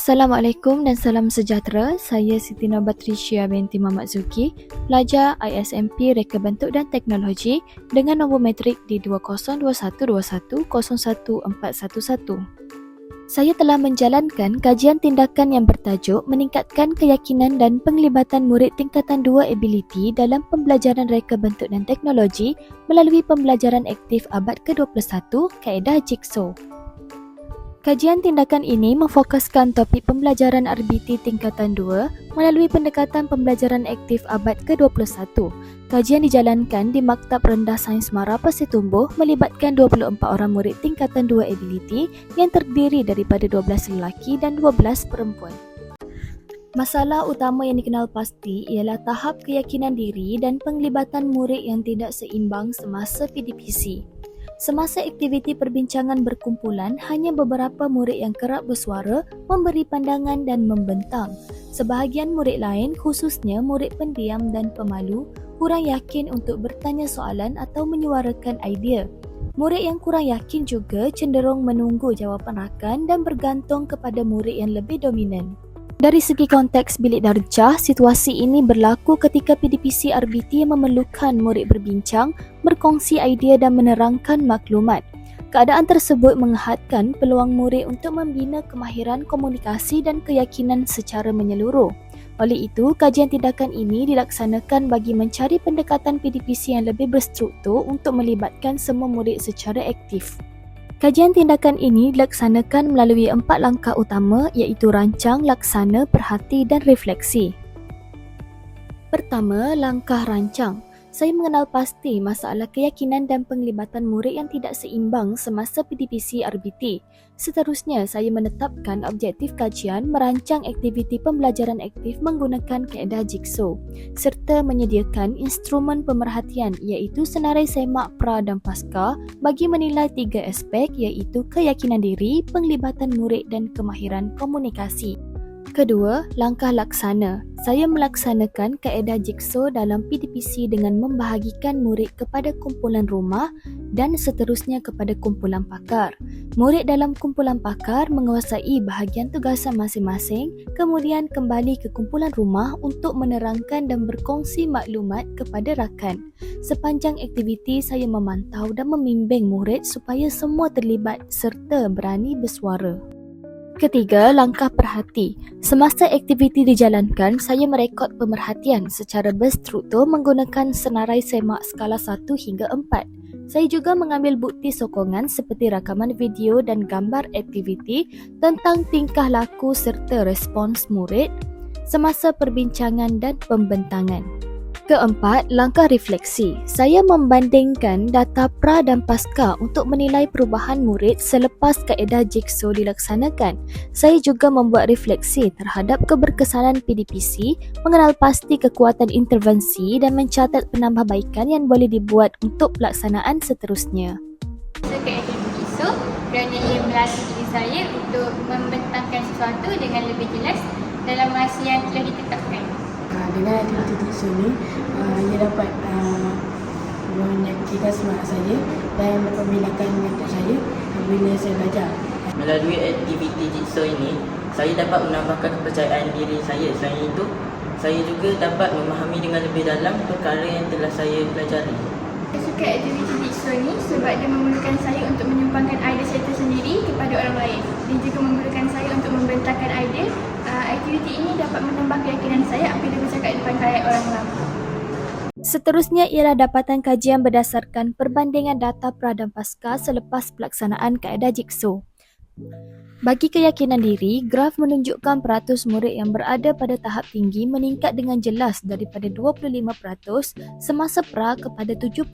Assalamualaikum dan salam sejahtera. Saya Siti Nobatrisya binti Muhammad Zuki, pelajar ISMP Reka Bentuk dan Teknologi dengan nombor matrik di 202121011411. Saya telah menjalankan kajian tindakan yang bertajuk meningkatkan keyakinan dan penglibatan murid tingkatan 2 ability dalam pembelajaran Reka Bentuk dan Teknologi melalui pembelajaran aktif abad ke-21 kaedah Jigsaw. Kajian tindakan ini memfokuskan topik pembelajaran RBT tingkatan 2 melalui pendekatan pembelajaran aktif abad ke-21. Kajian dijalankan di Maktab Rendah Sains Mara Pasir Tumbuh melibatkan 24 orang murid tingkatan 2 ability yang terdiri daripada 12 lelaki dan 12 perempuan. Masalah utama yang dikenal pasti ialah tahap keyakinan diri dan penglibatan murid yang tidak seimbang semasa PDPC. Semasa aktiviti perbincangan berkumpulan, hanya beberapa murid yang kerap bersuara, memberi pandangan dan membentang. Sebahagian murid lain, khususnya murid pendiam dan pemalu, kurang yakin untuk bertanya soalan atau menyuarakan idea. Murid yang kurang yakin juga cenderung menunggu jawapan rakan dan bergantung kepada murid yang lebih dominan. Dari segi konteks bilik darjah, situasi ini berlaku ketika PDPC RBT memerlukan murid berbincang, berkongsi idea dan menerangkan maklumat. Keadaan tersebut menghadkan peluang murid untuk membina kemahiran komunikasi dan keyakinan secara menyeluruh. Oleh itu, kajian tindakan ini dilaksanakan bagi mencari pendekatan PDPC yang lebih berstruktur untuk melibatkan semua murid secara aktif. Kajian tindakan ini dilaksanakan melalui 4 langkah utama iaitu rancang, laksana, perhati dan refleksi. Pertama, langkah rancang. Saya mengenal pasti masalah keyakinan dan penglibatan murid yang tidak seimbang semasa PDPC RBT. Seterusnya, saya menetapkan objektif kajian merancang aktiviti pembelajaran aktif menggunakan kaedah Jigsaw serta menyediakan instrumen pemerhatian iaitu senarai semak pra dan pasca bagi menilai 3 aspek iaitu keyakinan diri, penglibatan murid dan kemahiran komunikasi. Kedua, langkah laksana. Saya melaksanakan kaedah Jigsaw dalam PDPC dengan membahagikan murid kepada kumpulan rumah dan seterusnya kepada kumpulan pakar. Murid dalam kumpulan pakar menguasai bahagian tugasan masing-masing, kemudian kembali ke kumpulan rumah untuk menerangkan dan berkongsi maklumat kepada rakan. Sepanjang aktiviti saya memantau dan membimbing murid supaya semua terlibat serta berani bersuara. Ketiga, langkah perhati. Semasa aktiviti dijalankan, saya merekod pemerhatian secara berstruktur menggunakan senarai semak skala 1 hingga 4. Saya juga mengambil bukti sokongan seperti rakaman video dan gambar aktiviti tentang tingkah laku serta respons murid semasa perbincangan dan pembentangan. Keempat, langkah refleksi. Saya membandingkan data pra dan pasca untuk menilai perubahan murid selepas kaedah Jigsaw dilaksanakan. Saya juga membuat refleksi terhadap keberkesanan PDPC, mengenal pasti kekuatan intervensi dan mencatat penambahbaikan yang boleh dibuat untuk pelaksanaan seterusnya. Kaedah Jigsaw kerana ia melatih diri saya untuk membentangkan sesuatu dengan lebih jelas dalam masa yang telah ditetapkan. Dengan aktiviti Jigsaw ni, ia dapat menyakitkan semangat saya dan membinakan mental saya bila saya belajar. Melalui aktiviti Jigsaw ini, saya dapat menambahkan kepercayaan diri saya. Selain itu, saya juga dapat memahami dengan lebih dalam perkara yang telah saya pelajari. Saya suka aktiviti Jigsaw ni sebab dia memerlukan saya untuk menyumbangkan idea saya tersendiri kepada orang lain. Dia juga memerlukan saya untuk membentangkan idea. Aktiviti ini dapat menambah keyakinan saya apabila bercakap di depan khalayak orang ramai. Seterusnya ialah dapatan kajian berdasarkan perbandingan data pra dan pasca selepas pelaksanaan kaedah Jigsaw. Bagi keyakinan diri, graf menunjukkan peratus murid yang berada pada tahap tinggi meningkat dengan jelas daripada 25% semasa pra kepada 75%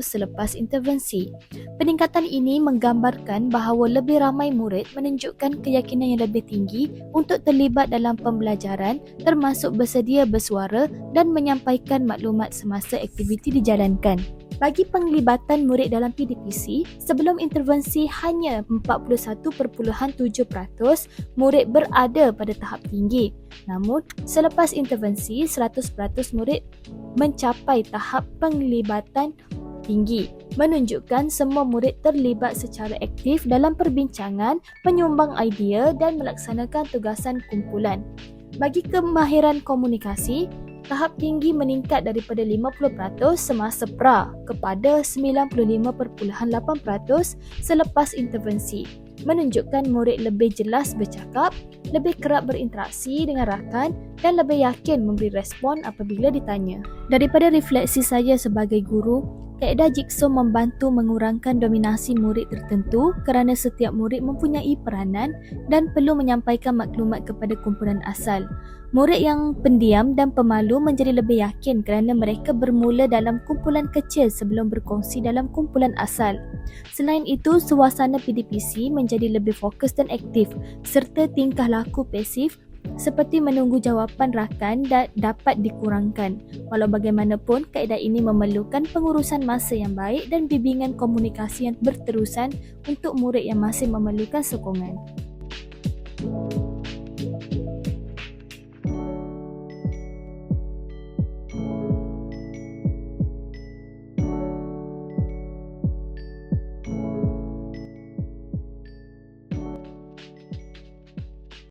selepas intervensi. Peningkatan ini menggambarkan bahawa lebih ramai murid menunjukkan keyakinan yang lebih tinggi untuk terlibat dalam pembelajaran termasuk bersedia bersuara dan menyampaikan maklumat semasa aktiviti dijalankan. Bagi penglibatan murid dalam PDPC, sebelum intervensi hanya 41.7% murid berada pada tahap tinggi. Namun, selepas intervensi, 100% murid mencapai tahap penglibatan tinggi, menunjukkan semua murid terlibat secara aktif dalam perbincangan, menyumbang idea dan melaksanakan tugasan kumpulan. Bagi kemahiran komunikasi, tahap tinggi meningkat daripada 50% semasa pra kepada 95.8% selepas intervensi, menunjukkan murid lebih jelas bercakap, lebih kerap berinteraksi dengan rakan dan lebih yakin memberi respon apabila ditanya. Daripada refleksi saya sebagai guru, kaedah jigsaw membantu mengurangkan dominasi murid tertentu kerana setiap murid mempunyai peranan dan perlu menyampaikan maklumat kepada kumpulan asal. Murid yang pendiam dan pemalu menjadi lebih yakin kerana mereka bermula dalam kumpulan kecil sebelum berkongsi dalam kumpulan asal. Selain itu, suasana PDPC menjadi lebih fokus dan aktif serta tingkah laku pasif seperti menunggu jawapan rakan dapat dikurangkan. Walau bagaimanapun, kaedah ini memerlukan pengurusan masa yang baik dan bimbingan komunikasi yang berterusan untuk murid yang masih memerlukan sokongan.